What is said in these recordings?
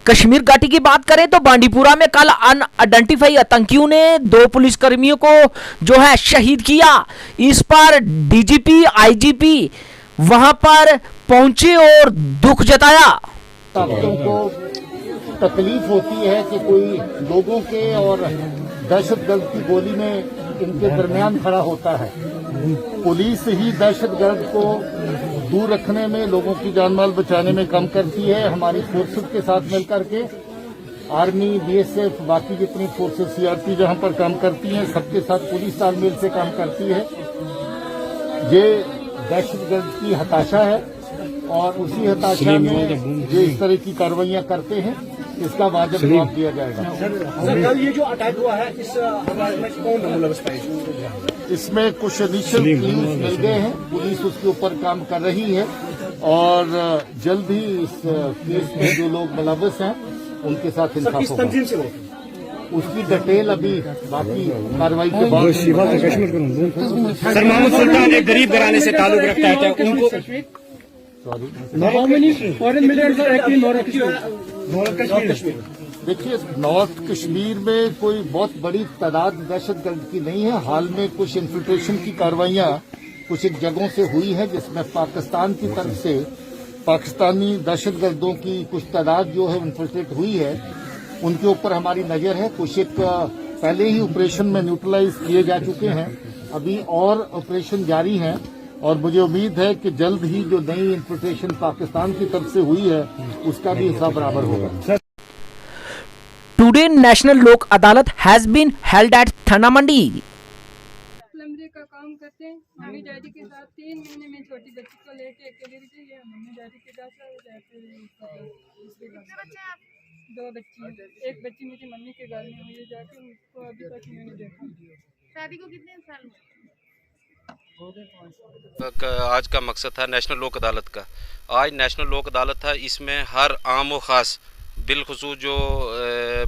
कश्मीर घाटी की बात करें तो बांडीपुरा में कल अनआइडेंटिफाई आतंकियों ने 2 पुलिसकर्मियों को जो है शहीद किया। इस पर डीजीपी आईजीपी वहां पर पहुंचे और दुख जताया। ताकतों को तकलीफ होती है कि कोई लोगों के और दहशतगर्द की गोली में इनके दरमियान खड़ा होता है। पुलिस ही दहशतगर्द को दूर रखने में, लोगों की जान माल बचाने में काम करती है। हमारी फोर्सेस के साथ मिलकर के आर्मी, बीएसएफ, बाकी जितनी फोर्सेस, सीआरपी जहां पर काम करती हैं, सबके साथ पुलिस तालमेल से काम करती है। ये दहशतगर्द की हताशा है और उसी हताशा में जो इस तरह की कार्रवाइयां करते हैं, इसका वाजिब जवाब दिया जाएगा। सर, कल ये जो अटैक हुआ है, इस में कौन मुलव्वस है? इसमें कुछ इनिशियल क्लूज मिल गए हैं, पुलिस उसके ऊपर काम कर रही है और जल्द ही इस केस में जो लोग मुलव्वस हैं उनके साथ इंसाफ होगा। उसकी डिटेल अभी बाकी कार्रवाई के बाद। सर, मोहम्मद सुल्तान एक गरीब घराने से ताल्लुक रखता है, उनको देखिए, नॉर्थ कश्मीर में कोई बहुत बड़ी तादाद दहशतगर्द की नहीं है। हाल में कुछ इन्फिल्ट्रेशन की कार्रवाइयां कुछ एक जगहों से हुई है, जिसमें पाकिस्तान की तरफ से पाकिस्तानी दहशतगर्दों की कुछ तादाद जो है इन्फिल्ट्रेट हुई है, उनके ऊपर हमारी नजर है। कुछ एक पहले ही ऑपरेशन में न्यूट्रलाइज किए जा चुके हैं, अभी और ऑपरेशन जारी हैं और मुझे उम्मीद है कि जल्द ही जो नई इन्फिल्ट्रेशन पाकिस्तान की तरफ से हुई है उसका भी हिसाब बराबर होगा। टुडे नेशनल लोक अदालत हैज बीन हेल्ड एट थाना मंडी। प्लम्बरी का काम करते हैं मम्मी डैडी के साथ। 3 महीने में छोटी बच्ची को लेके अकेले रही है। मम्मी डैडी के साथ रहते हैं। 2 बच्ची, एक बच्ची मेरी मम्मी के घर में हुई है जाके, उसको अभी तक मैंने देखा। शादी को कितने साल हुए? आज का मकसद था नेशनल लोक अदालत का। आज नेशनल लोक अदालत था, इसमें हर आम व ख़ास बिलखुसूस जो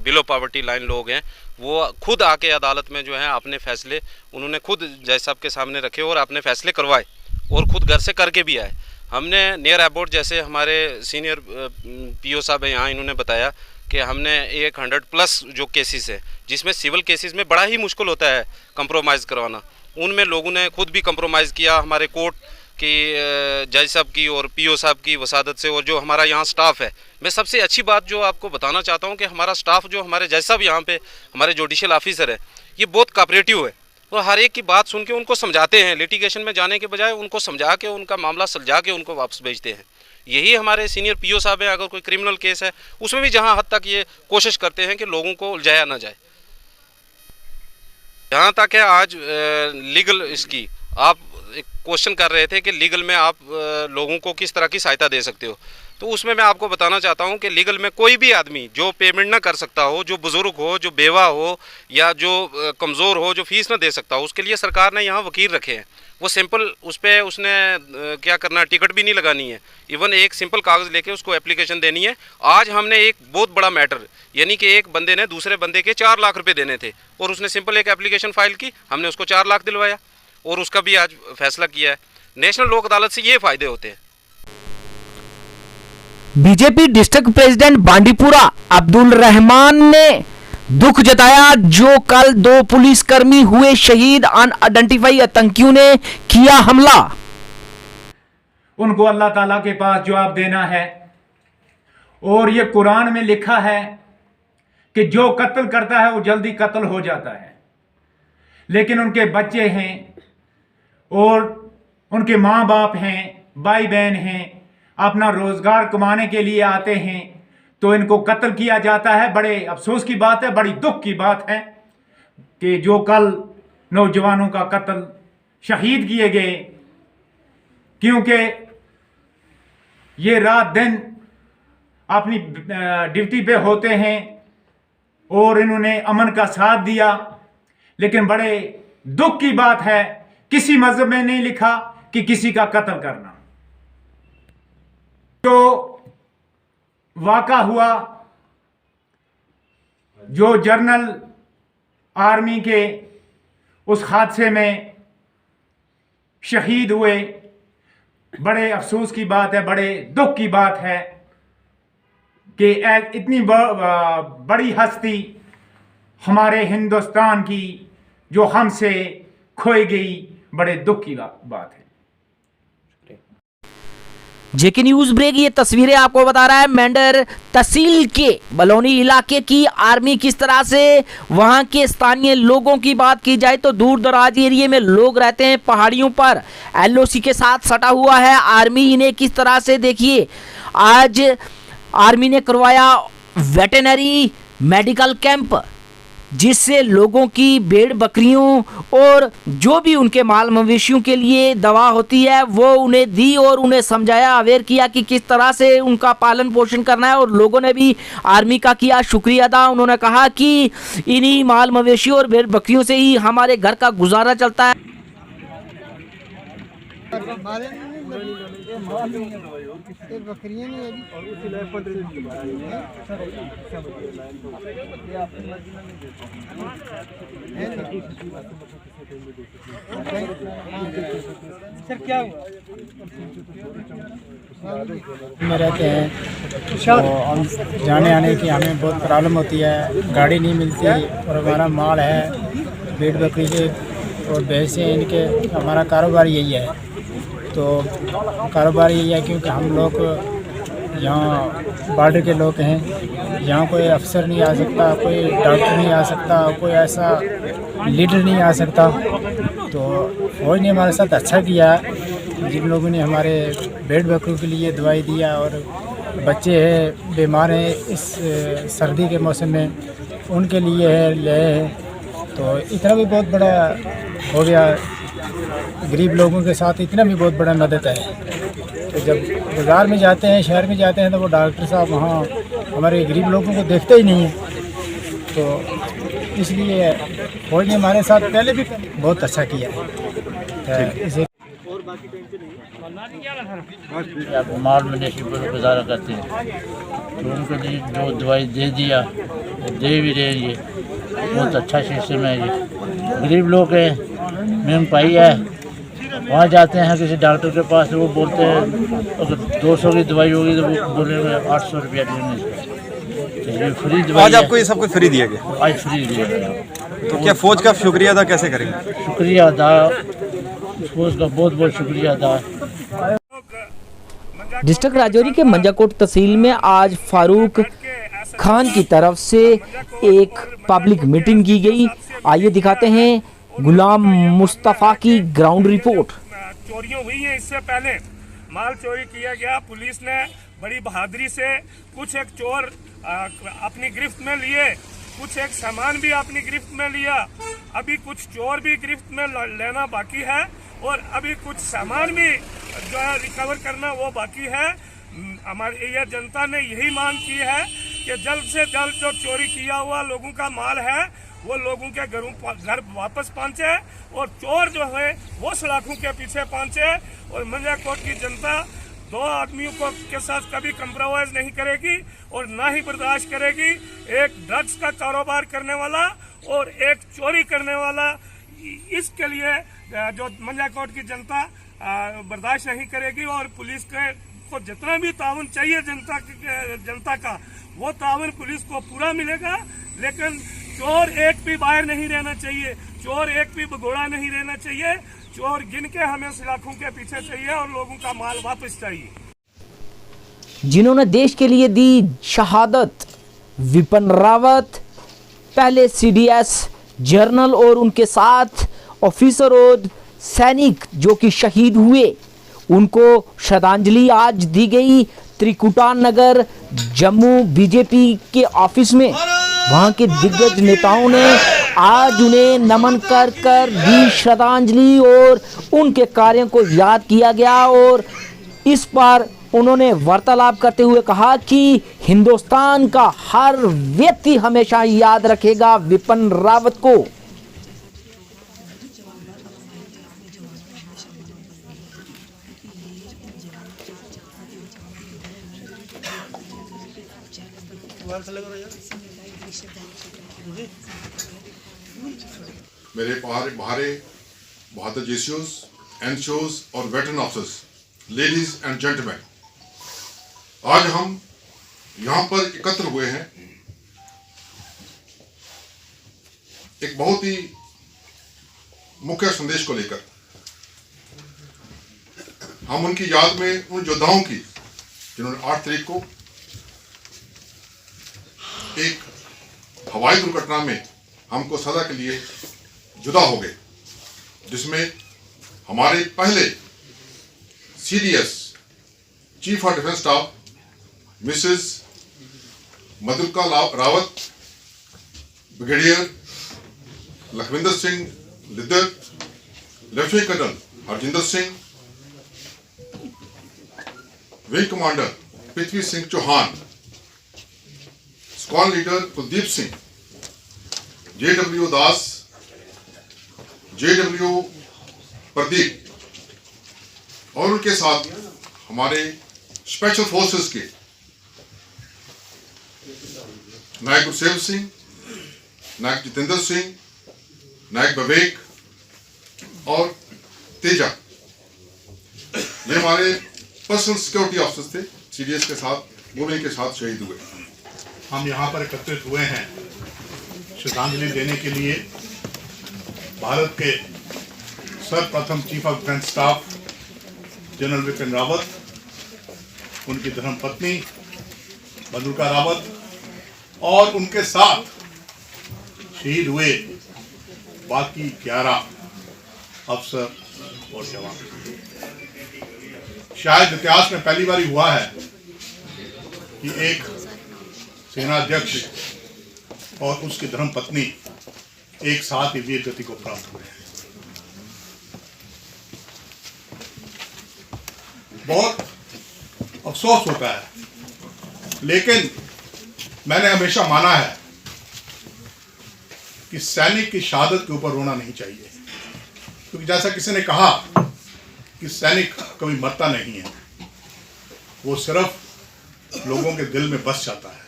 बिलो पॉवर्टी लाइन लोग हैं वो खुद आके अदालत में जो है अपने फैसले उन्होंने खुद जज साहब के सामने रखे और अपने फैसले करवाए और खुद घर से करके भी आए। हमने नियर अबाउट, जैसे हमारे सीनियर पीओ साहब हैं यहाँ, इन्होंने बताया कि हमने 100+ जो केसेस है, जिसमें सिविल केसेस में बड़ा ही मुश्किल होता है कंप्रोमाइज़ करवाना, उनमें लोगों ने खुद भी कंप्रोमाइज़ किया हमारे कोर्ट की जज साहब की और पीओ साहब की वसादत से। और जो हमारा यहाँ स्टाफ है, मैं सबसे अच्छी बात जो आपको बताना चाहता हूँ कि हमारा स्टाफ, जो हमारे जज साहब यहाँ पे हमारे जुडिशियल ऑफिसर है, ये बहुत कोऑपरेटिव है। वो हर एक की बात सुन के उनको समझाते हैं, लिटिगेशन में जाने के बजाय उनको समझा के, उनका मामला सुलझा के उनको वापस भेजते हैं। यही हमारे सीनियर पीओ साहब हैं। अगर कोई क्रिमिनल केस है उसमें भी जहाँ हद तक ये कोशिश करते हैं कि लोगों को उलझाया ना जाए। जहाँ तक है आज लीगल, इसकी आप एक क्वेश्चन कर रहे थे कि लीगल में आप लोगों को किस तरह की सहायता दे सकते हो, तो उसमें मैं आपको बताना चाहता हूं कि लीगल में कोई भी आदमी जो पेमेंट ना कर सकता हो, जो बुजुर्ग हो, जो बेवा हो या जो कमज़ोर हो, जो फीस ना दे सकता हो, उसके लिए सरकार ने यहाँ वकील रखे हैं। वो सिंपल उस पर उसने क्या करना है, टिकट भी नहीं लगानी है, इवन एक सिंपल कागज़ लेके उसको एप्लीकेशन देनी है। आज हमने एक बहुत बड़ा मैटर, यानी कि एक बंदे ने दूसरे बंदे के 4 लाख रुपए देने थे और उसने सिंपल एक एप्लीकेशन फाइल की, हमने उसको 4 लाख दिलवाया और उसका भी आज फैसला किया है। नेशनल लोक अदालत से ये फायदे होते हैं। BJP district president Bandipora Abdul Rahman ने दुख जताया जो कल 2 पुलिसकर्मी हुए शहीद। अनआइडेंटिफाई आतंकियों ने किया हमला। उनको अल्लाह ताला के पास जवाब देना है और ये कुरान में लिखा है कि जो कत्ल करता है वो जल्दी कत्ल हो जाता है, लेकिन उनके बच्चे हैं और उनके माँ बाप हैं, भाई बहन हैं, अपना रोजगार कमाने के लिए आते हैं, तो इनको कत्ल किया जाता है। बड़े अफसोस की बात है, बड़ी दुख की बात है कि जो कल नौजवानों का कत्ल, शहीद किए गए, क्योंकि ये रात दिन अपनी ड्यूटी पे होते हैं और इन्होंने अमन का साथ दिया। लेकिन बड़े दुख की बात है, किसी मजहब में नहीं लिखा कि किसी का कत्ल करना। जो वाक़ा हुआ, जो जनरल आर्मी के उस हादसे में शहीद हुए, बड़े अफसोस की बात है, बड़े दुख की बात है। कि इतनी बड़ी हस्ती हमारे हिंदुस्तान की जो हमसे खोई गई, बड़े दुख की बात है। जेके न्यूज ब्रेक ये तस्वीरें आपको बता रहा है मेंढर तहसील के बलौनी इलाके की आर्मी किस तरह से वहां के स्थानीय लोगों की बात की जाए तो दूर दराज एरिया में लोग रहते हैं, पहाड़ियों पर एलओसी के साथ सटा हुआ है आर्मी। इन्हें किस तरह से देखिए, आज आर्मी ने करवाया वेटेनरी मेडिकल कैंप, जिससे लोगों की भेड़ बकरियों और जो भी उनके माल मवेशियों के लिए दवा होती है वो उन्हें दी और उन्हें समझाया, अवेयर किया कि किस तरह से उनका पालन पोषण करना है। और लोगों ने भी आर्मी का किया शुक्रिया अदा। उन्होंने कहा कि इन्हीं माल मवेशियों और भेड़ बकरियों से ही हमारे घर का गुजारा चलता है। बकरियां नहीं सर क्या में रहते हैं तो हम जाने आने की हमें बहुत प्रॉब्लम होती है, गाड़ी नहीं मिलती और हमारा माल है भेड़ बकरी के और भैंस से इनके, हमारा कारोबार यही है। तो कारोबार यही है क्योंकि हम लोग यहाँ बॉर्डर के लोग हैं, यहाँ कोई अफसर नहीं आ सकता, कोई डॉक्टर नहीं आ सकता, कोई ऐसा लीडर नहीं आ सकता। तो फौज ने हमारे साथ अच्छा किया, जिन लोगों ने हमारे भेड़ बकरियों के लिए दवाई दिया और बच्चे हैं बीमार हैं इस सर्दी के मौसम में, उनके लिए है ले है। तो इतना भी बहुत बड़ा हो गया, गरीब लोगों के साथ इतना भी बहुत बड़ा मदद है। तो जब बाज़ार में जाते हैं, शहर में जाते हैं, तो वो डॉक्टर साहब वहाँ हमारे गरीब लोगों को देखते ही नहीं हैं। तो इसलिए फौज ने हमारे साथ पहले भी बहुत अच्छा किया है। इसे माल मवेशी पर गुजारा करते हैं, तो उनको जो दवाई दे दिया दे भी रहे हैं, ये बहुत अच्छा सिस्टम है। ये गरीब लोग हैं, मेम पाई है, वहाँ जाते हैं किसी डॉक्टर के पास, वो बोलते हैं अगर 200 की दवाई होगी तो वो बोलेंगे 800 रुपया देने। तो ये फ्री दवाई आज आपको ये सब कुछ फ्री दिया गया? आज फ्री दिया गया। तो क्या फौज का शुक्रिया अदा कैसे करेंगे? शुक्रिया अदा, फौज का बहुत बहुत शुक्रिया अदा। डिस्ट्रिक्ट राजौरी के मंजाकोट तहसील में आज फारूक खान की तरफ से एक पब्लिक मीटिंग की गई। आइए दिखाते हैं गुलाम मुस्तफ़ा की ग्राउंड रिपोर्ट। चोरियां हुई हैं, इससे पहले माल चोरी किया गया, पुलिस ने बड़ी बहादुरी से कुछ एक चोर अपनी गिरफ्त में लिए, कुछ एक सामान भी अपनी गिरफ्त में लिया, अभी कुछ चोर भी गिरफ्त में लेना बाकी है और अभी कुछ सामान भी जो है रिकवर करना वो बाकी है। हमारी ये जनता ने यही मांग की है कि जल्द से जल्द जो चोरी किया हुआ लोगों का माल है वो लोगों के घर वापस पहुंचे और चोर जो है वो सलाखों के पीछे पहुंचे। और मंजाकोट की जनता दो आदमियों के साथ कभी कंप्रोमाइज नहीं करेगी और ना ही बर्दाश्त करेगी। एक ड्रग्स का कारोबार करने वाला और एक चोरी करने वाला, इसके लिए जो मंजाकोट की जनता बर्दाश्त नहीं करेगी। और पुलिस को जितना भी ताउन चाहिए जनता का वो ताउन पुलिस को पूरा मिलेगा, लेकिन चोर एक भी बाहर नहीं रहना चाहिए, चोर एक भी भगोड़ा नहीं रहना चाहिए। चोर गिन के हमें सलाखों के पीछे चाहिए और लोगों का माल वापस चाहिए। जिन्होंने देश के लिए दी शहादत, विपिन रावत पहले सीडीएस जर्नल और उनके साथ ऑफिसर और सैनिक जो कि शहीद हुए, उनको श्रद्धांजलि आज दी गई त्रिकुटा नगर जम्मू बीजेपी के ऑफिस में। वहां के दिग्गज नेताओं ने आज उन्हें नमन कर दी श्रद्धांजलि और उनके कार्यों को याद किया गया। और इस पर उन्होंने वार्तालाप करते हुए कहा कि हिंदुस्तान का हर व्यक्ति हमेशा याद रखेगा विपिन रावत को। मेरे भारे बहादुर जेसीओस, एनसीओस और veteran officers, ladies and gentleman, आज हम यहां पर एकत्र हुए हैं एक बहुत ही मुख्य संदेश को लेकर। हम उनकी याद में उन योद्धाओं की जिन्होंने 8 तारीख को एक हवाई दुर्घटना में हमको सदा के लिए जुदा हो गए, जिसमें हमारे पहले CDS chief of defence staff Mrs Madhulika Rawat, brigadier Lakhwinder Singh Lidder, lieutenant colonel Harjinder Singh, wing commander Prithvi Singh Chauhan, squad leader Kuldeep Singh, JW Das, JW Pradeep और उनके साथ हमारे स्पेशल फोर्सेस के नायक गुरसेव सिंह, नायक जितेंद्र सिंह, नायक विवेक और तेजा, ये हमारे पर्सनल सिक्योरिटी ऑफिसर्स थे CDS के साथ, वो भी इनके साथ शहीद हुए। हम यहाँ पर एकत्रित हुए हैं श्रद्धांजलि देने के लिए भारत के सर्वप्रथम chief of defence staff general Bipin Rawat, उनकी धर्मपत्नी मधुलिका रावत और उनके साथ शहीद हुए बाकी 11 अफसर और जवान। शायद इतिहास में पहली बार हुआ है कि एक सेनाध्यक्ष और उसकी धर्मपत्नी एक साथ ही वीर गति को प्राप्त हुए। बहुत अफसोस होता है, लेकिन मैंने हमेशा माना है कि सैनिक की शहादत के ऊपर रोना नहीं चाहिए, क्योंकि जैसा किसी ने कहा कि सैनिक कभी मरता नहीं है, वो सिर्फ लोगों के दिल में बस जाता है।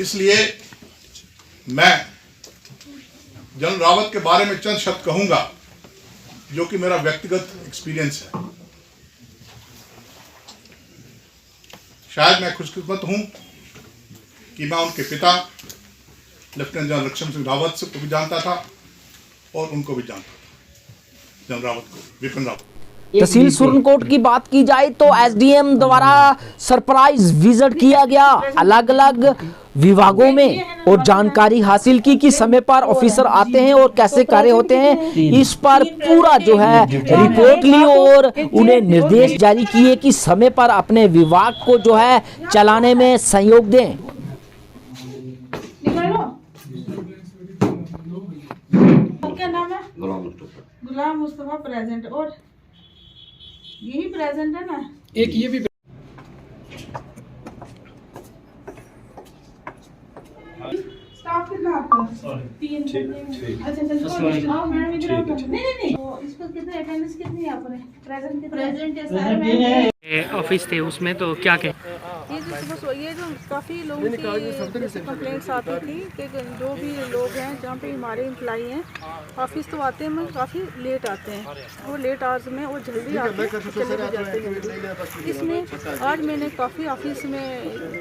इसलिए मैं जनरल रावत के बारे में चंद शब्द कहूंगा जो कि मेरा व्यक्तिगत एक्सपीरियंस है। शायद मैं खुशकिस्मत हूं कि मैं उनके पिता लेफ्टिनेंट जनरल लक्ष्मण सिंह रावत को भी जानता था और उनको भी जानता था, जनरल रावत को, विपिन रावत। तहसील सुरनकोट की बात की जाए तो SDM द्वारा सरप्राइज विजिट किया गया अलग अलग विभागों में और जानकारी हासिल की कि समय पर ऑफिसर आते हैं और कैसे कार्य होते हैं। इस पर पूरा जो है रिपोर्ट ली और उन्हें निर्देश जारी किए कि समय पर अपने विभाग को जो है चलाने में सहयोग दें। क्या नाम है? गुलाम मुस्तफा प्रेजेंट। और यही प्रेजेंट है ना? एक ये भी स्टाफ कितना आपका? 3। अच्छा मैडम इधर आओ। नहीं तो इस पर कितने अटेंडेंस कितनी है आपने? प्रेजेंट है सर। ऑफिस थे उसमें तो क्या कहें? ये जो काफ़ी लोगों की कंप्लेंट्स आती थी कि जो भी लोग हैं जहाँ पे हमारे एम्प्लॉई हैं ऑफिस तो आते हैं मगर काफ़ी लेट आते हैं, वो लेट आवर्स में वो जल्दी आते हैं, चले भी जाते हैं। इसमें आज मैंने काफ़ी ऑफिस में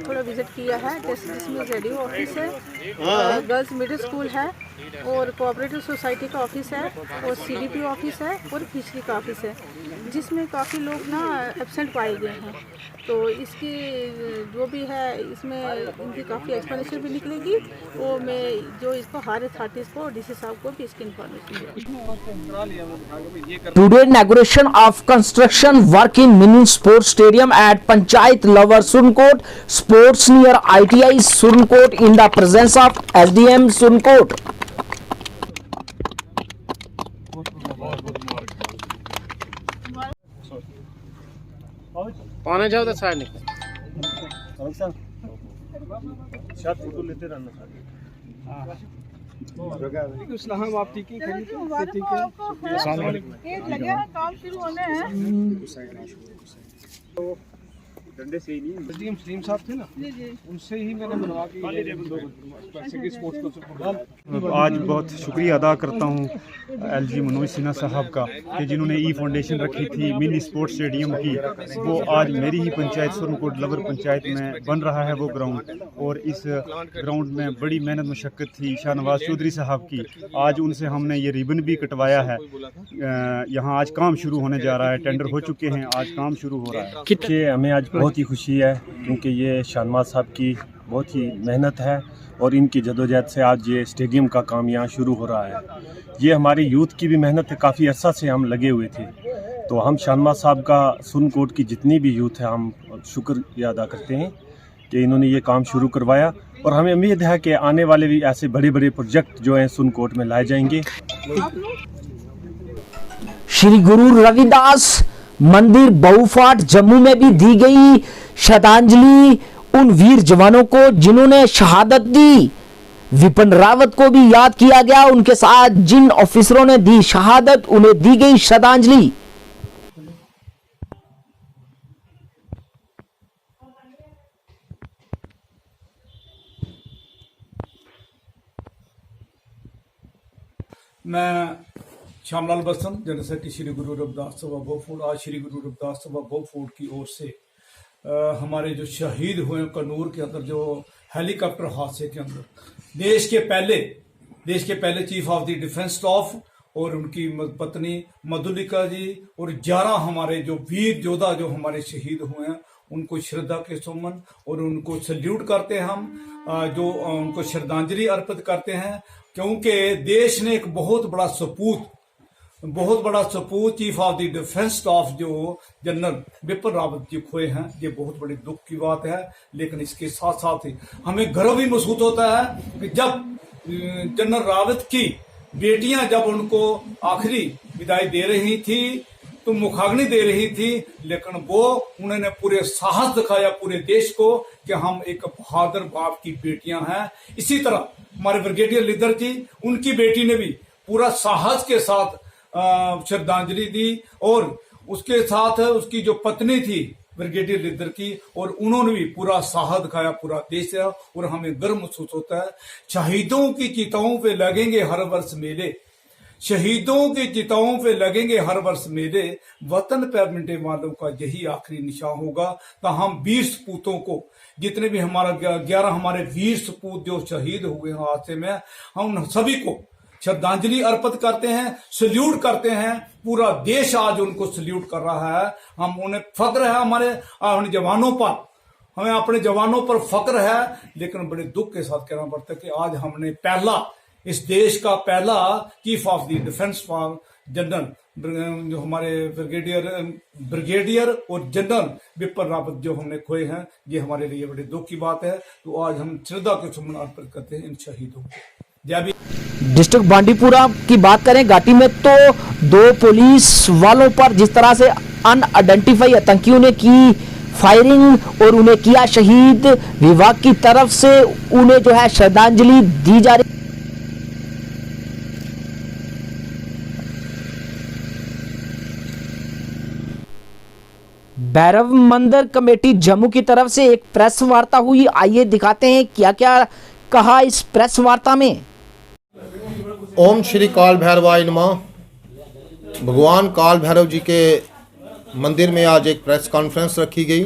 थोड़ा विज़िट किया है, जैसे जिसमें ZDO ऑफिस है, गर्ल्स मिडिल स्कूल है और कोऑपरेटिव सोसाइटी का ऑफिस है और CDP ऑफिस है और फिशरी का ऑफिस है, जिसमें काफ़ी लोग ना एब्सेंट पाए गए हैं। तो इसकी जो भी है इसमें इनकी काफ़ी एक्सप्लेनेशन भी निकलेगी और मैं जो इसको हर अथॉरिटीज़ को DC साहब को भी इसकी इन्फॉर्मेशन दूँगी। Today inauguration of construction work in mini sports stadium at Panchayat Lower Surunkot sports near ITI Surunkot in the presence of SDM Surunkot. पाने जाओ तो साइड निकल। फोटो लेते रहना हम आप ठीक है। लगे हैं काम शुरू होने हैं। डंडे से ही नहीं, सलीम साहब थे ना, उनसे ही मैंने बनवा के आज बहुत शुक्रिया अदा करता हूँ LG मनोज सिन्हा साहब का कि जिन्होंने ई फाउंडेशन रखी थी मिनी स्पोर्ट्स स्टेडियम की। वो आज मेरी ही पंचायत सुरनकोट लवर पंचायत में बन रहा है वो ग्राउंड, और इस ग्राउंड में बड़ी मेहनत मशक्क़त थी शाहनवाज चौधरी साहब की। आज उनसे हमने ये रिबन भी कटवाया है। यहाँ आज काम शुरू होने जा रहा है, टेंडर हो चुके हैं, आज काम शुरू हो रहा है। कि हमें आज बहुत ही खुशी है क्योंकि ये शाहनवाज साहब की बहुत ही मेहनत है और इनकी जदोजहद से आज ये स्टेडियम का काम यहाँ शुरू हो रहा है। ये हमारी यूथ की भी मेहनत है, काफ़ी अर्सा से हम लगे हुए थे। तो हम शाहनवाज साहब का सुरनकोट की जितनी भी यूथ है हम शुक्रिया अदा करते हैं कि इन्होंने ये काम शुरू करवाया, और हमें उम्मीद है कि आने वाले भी ऐसे बड़े बड़े प्रोजेक्ट जो हैं सुरनकोट में लाए जाएंगे। श्री गुरु रविदास मंदिर बहुफाट जम्मू में भी दी गई श्रद्धांजलि उन वीर जवानों को जिन्होंने शहादत दी। विपिन रावत को भी याद किया गया, उनके साथ जिन ऑफिसरों ने दी शहादत उन्हें दी गई श्रद्धांजलि। मैं श्यामलाल बसंत, जनरल सेक्रेटरी श्री गुरु रविदास सभा बोफोर्ड। आज श्री गुरु रविदास सभा बोफोर्ड की ओर से हमारे जो शहीद हुए कन्नूर के अंदर जो हेलीकॉप्टर हादसे के अंदर देश के पहले chief of the defence staff और उनकी पत्नी मधुलिका जी और 11 हमारे जो वीर योद्धा जो हमारे शहीद हुए हैं उनको श्रद्धा के सुमन और उनको सल्यूट करते हैं। हम जो उनको श्रद्धांजलि अर्पित करते हैं क्योंकि देश ने एक बहुत बड़ा सपूत chief of the defence staff जो जनरल बिपिन रावत जी खोए हैं। ये बहुत बड़ी दुख की बात है, लेकिन इसके साथ साथ ही हमें गर्व भी महसूस होता है कि जब जनरल रावत की बेटियां जब उनको आखिरी विदाई दे रही थी तो मुखाग्नि दे रही थी, लेकिन वो उन्होंने पूरे साहस दिखाया पूरे देश को कि हम एक बहादुर बाप की बेटियां हैं। इसी तरह हमारे ब्रिगेडियर लीडर जी, उनकी बेटी ने भी पूरा साहस के साथ श्रद्धांजलि दी, और उसके साथ उसकी जो पत्नी थी ब्रिगेडियर लीडर की, और उन्होंने भी पूरा साहस दिखाया पूरा देश है, और हमें गर्व महसूस होता है। शहीदों की चिताओं पे लगेंगे हर वर्ष मेले, शहीदों की चिताओं पे लगेंगे हर वर्ष मेले, वतन पर मिटने वालों का यही आखिरी निशान होगा। तो हम वीर सपूतों को, जितने भी हमारा 11 हमारे वीर सपूत जो शहीद हुए हैं हादसे में, हम सभी को श्रद्धांजलि अर्पित करते हैं, सल्यूट करते हैं। पूरा देश आज उनको सल्यूट कर रहा है। हम उन्हें फक्र है अपने जवानों पर, हमें अपने जवानों पर फक्र है, लेकिन बड़े दुख के साथ कहना पड़ता है कि आज हमने इस देश का पहला chief of the defence general जो हमारे ब्रिगेडियर और जनरल बिपिन रावत जो हमने खोए हैं, ये हमारे लिए बड़े दुख की बात है। तो आज हम श्रद्धा के सुमन अर्पित करते हैं इन शहीदों को। जय भीम। डिस्ट्रिक्ट बांडीपुरा की बात करें घाटी में, तो 2 पुलिस वालों पर जिस तरह से अनआइडेंटिफाई आतंकियों ने की फायरिंग और उन्हें किया शहीद, विभाग की तरफ से उन्हें जो है श्रद्धांजलि दी जा रही। भैरव मंदिर कमेटी जम्मू की तरफ से एक प्रेस वार्ता हुई, आइए दिखाते हैं क्या क्या कहा इस प्रेस वार्ता में। ओम श्री काल भैरवाय नमः। भगवान काल भैरव जी के मंदिर में आज एक प्रेस कॉन्फ्रेंस रखी गई।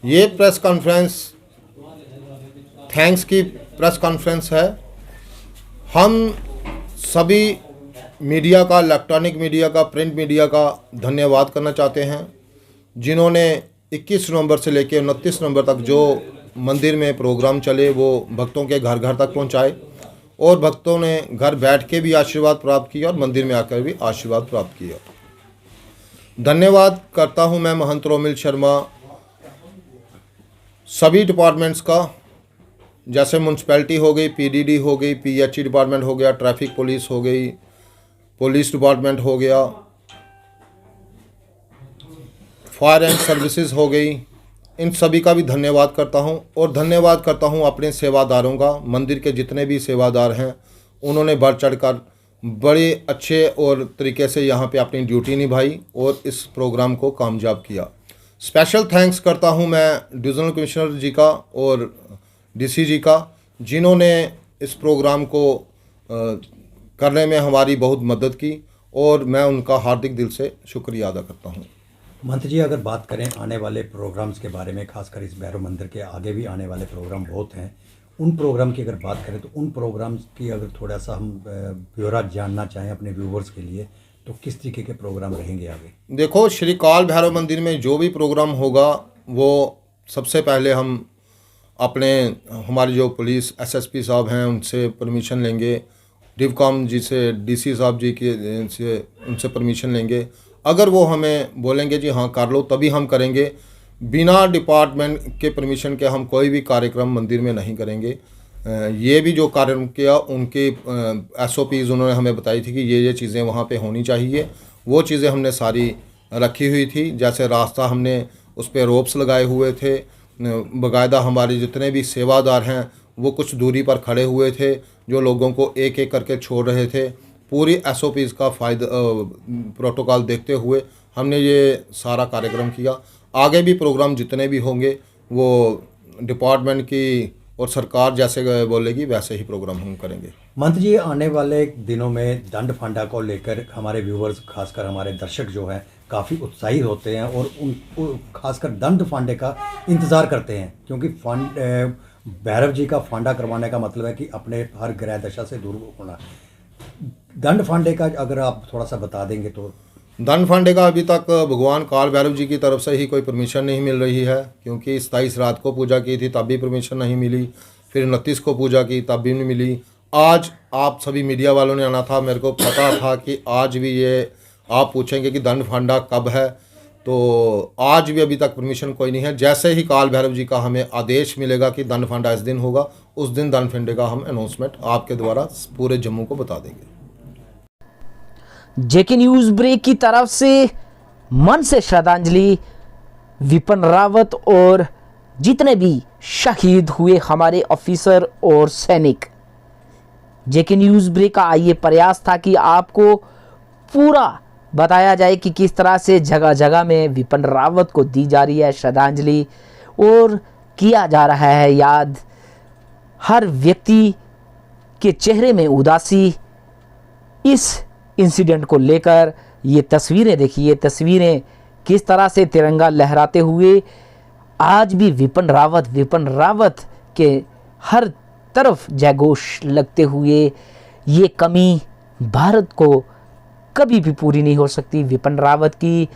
ये प्रेस कॉन्फ्रेंस थैंक्स की प्रेस कॉन्फ्रेंस है। हम सभी मीडिया का, इलेक्ट्रॉनिक मीडिया का, प्रिंट मीडिया का धन्यवाद करना चाहते हैं, जिन्होंने 21 नवंबर से लेकर 29 नवंबर तक जो मंदिर में प्रोग्राम चले वो भक्तों के घर घर तक पहुंचाए, और भक्तों ने घर बैठ के भी आशीर्वाद प्राप्त किया और मंदिर में आकर भी आशीर्वाद प्राप्त किया। धन्यवाद करता हूं मैं महंत रोमिल शर्मा सभी डिपार्टमेंट्स का, जैसे म्यूनसिपैलिटी हो गई, पीडीडी हो गई, पीएचई डिपार्टमेंट हो गया, ट्रैफिक पुलिस हो गई, पुलिस डिपार्टमेंट हो गया, फायर एंड सर्विसेज हो गई, इन सभी का भी धन्यवाद करता हूं। और धन्यवाद करता हूं अपने सेवादारों का। मंदिर के जितने भी सेवादार हैं उन्होंने बढ़ चढ़कर बड़े अच्छे और तरीके से यहाँ पे अपनी ड्यूटी निभाई और इस प्रोग्राम को कामयाब किया। स्पेशल थैंक्स करता हूं मैं डिविजनल कमिश्नर जी का और डीसी जी का, जिन्होंने इस प्रोग्राम को करने में हमारी बहुत मदद की, और मैं उनका हार्दिक दिल से शुक्रिया अदा करता हूं। मंत्री जी, अगर बात करें आने वाले प्रोग्राम्स के बारे में, खासकर इस भैरव मंदिर के आगे भी आने वाले प्रोग्राम बहुत हैं, उन प्रोग्राम की अगर बात करें तो उन प्रोग्राम्स की अगर थोड़ा सा हम ब्यौरा जानना चाहें अपने व्यूवर्स के लिए, तो किस तरीके के प्रोग्राम रहेंगे आगे? देखो, श्री काल भैरव मंदिर में जो भी प्रोग्राम होगा वो सबसे पहले हम अपने हमारे जो पुलिस एसएसपी साहब हैं उनसे परमिशन लेंगे, डिवकॉम जी से, डीसी साहब जी के से उनसे परमिशन लेंगे। अगर वो हमें बोलेंगे जी हाँ कर लो, तभी हम करेंगे। बिना डिपार्टमेंट के परमिशन के हम कोई भी कार्यक्रम मंदिर में नहीं करेंगे। ये भी जो कार्यक्रम किया उनकी SOPs उन्होंने हमें बताई थी कि ये चीज़ें वहाँ पे होनी चाहिए, वो चीज़ें हमने सारी रखी हुई थी। जैसे रास्ता हमने उस पर रोप्स लगाए हुए थे, बाकायदा हमारे जितने भी सेवादार हैं वो कुछ दूरी पर खड़े हुए थे, जो लोगों को एक एक करके छोड़ रहे थे। पूरी SOPs का फ़ायदा प्रोटोकॉल देखते हुए हमने ये सारा कार्यक्रम किया। आगे भी प्रोग्राम जितने भी होंगे वो डिपार्टमेंट की और सरकार जैसे बोलेगी वैसे ही प्रोग्राम हम करेंगे। मंत्री जी, आने वाले दिनों में दंड फंडा को लेकर हमारे व्यूवर्स, खासकर हमारे दर्शक जो हैं, काफ़ी उत्साहित होते हैं और उनको खासकर दंड फांडे का इंतज़ार करते हैं, क्योंकि भैरव जी का फांडा करवाने का मतलब है कि अपने हर ग्रह दशा से दूर होना। दंड फांडे का अगर आप थोड़ा सा बता देंगे तो। दंड फांडे का अभी तक भगवान काल भैरव जी की तरफ से ही कोई परमिशन नहीं मिल रही है, क्योंकि 27 रात को पूजा की थी तब भी परमिशन नहीं मिली, फिर 29 को पूजा की तब भी नहीं मिली। आज आप सभी मीडिया वालों ने आना था, मेरे को पता था कि आज भी ये आप पूछेंगे कि दंड फांडा कब है, तो आज भी अभी तक परमिशन कोई नहीं है। जैसे ही काल भैरव जी का हमें आदेश मिलेगा कि दंड फांडा इस दिन होगा, उस दिन दंड फांडे का हम अनाउंसमेंट आपके द्वारा पूरे जम्मू को बता देंगे। जेके न्यूज ब्रेक की तरफ से मन से श्रद्धांजलि विपिन रावत और जितने भी शहीद हुए हमारे ऑफिसर और सैनिक। जेके न्यूज ब्रेक का ये प्रयास था कि आपको पूरा बताया जाए कि किस तरह से जगह जगह में विपिन रावत को दी जा रही है श्रद्धांजलि और किया जा रहा है याद। हर व्यक्ति के चेहरे में उदासी इस इंसिडेंट को लेकर। ये तस्वीरें देखिए, तस्वीरें किस तरह से तिरंगा लहराते हुए आज भी विपिन रावत के हर तरफ जयघोष लगते हुए। ये कमी भारत को कभी भी पूरी नहीं हो सकती विपिन रावत की।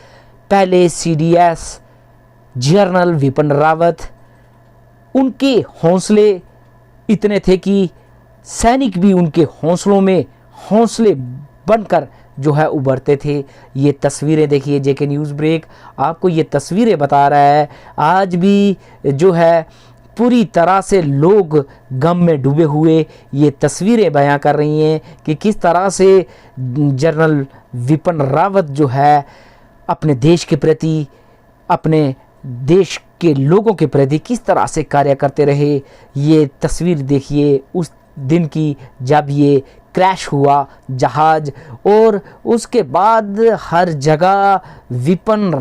पहले CDS जनरल विपिन रावत, उनके हौसले इतने थे कि सैनिक भी उनके हौसलों में हौसले बनकर जो है उभरते थे। ये तस्वीरें देखिए, जेके न्यूज़ ब्रेक आपको ये तस्वीरें बता रहा है। आज भी जो है पूरी तरह से लोग गम में डूबे हुए ये तस्वीरें बयां कर रही हैं कि किस तरह से जनरल विपिन रावत जो है अपने देश के प्रति, अपने देश के लोगों के प्रति किस तरह से कार्य करते रहे। ये तस्वीर देखिए उस दिन की जब ये क्रैश हुआ जहाज, और उसके बाद हर जगह विपिन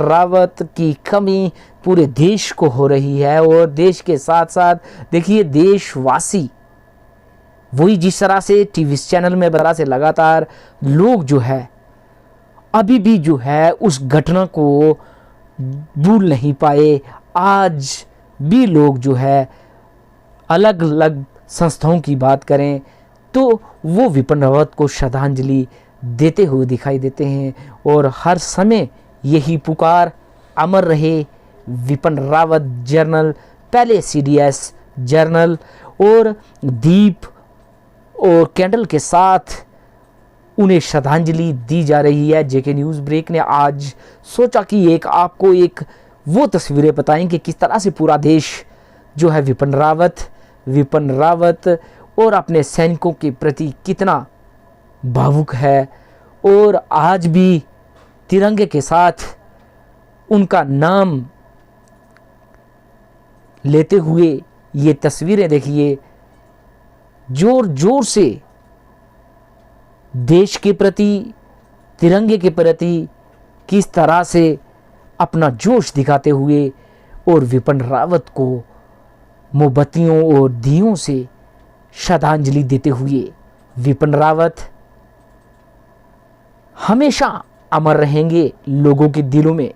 रावत की कमी पूरे देश को हो रही है। और देश के साथ साथ देखिए देशवासी वही जिस तरह से टीवी चैनल में बता से लगातार लोग जो है अभी भी जो है उस घटना को भूल नहीं पाए। आज भी लोग जो है अलग अलग संस्थाओं की बात करें तो वो विपिन रावत को श्रद्धांजलि देते हुए दिखाई देते हैं। और हर समय यही पुकार, अमर रहे विपिन रावत जनरल, पहले CDS जनरल। और दीप और कैंडल के साथ उन्हें श्रद्धांजलि दी जा रही है। जेके न्यूज़ ब्रेक ने आज सोचा कि आपको वो तस्वीरें बताएं कि किस तरह से पूरा देश जो है विपिन रावत और अपने सैनिकों के प्रति कितना भावुक है। और आज भी तिरंगे के साथ उनका नाम लेते हुए ये तस्वीरें देखिए, जोर जोर से देश के प्रति, तिरंगे के प्रति किस तरह से अपना जोश दिखाते हुए और विपिन रावत को मोमबत्तियों और दियों से श्रद्धांजलि देते हुए विपिन रावत हमेशा अमर रहेंगे लोगों के दिलों में।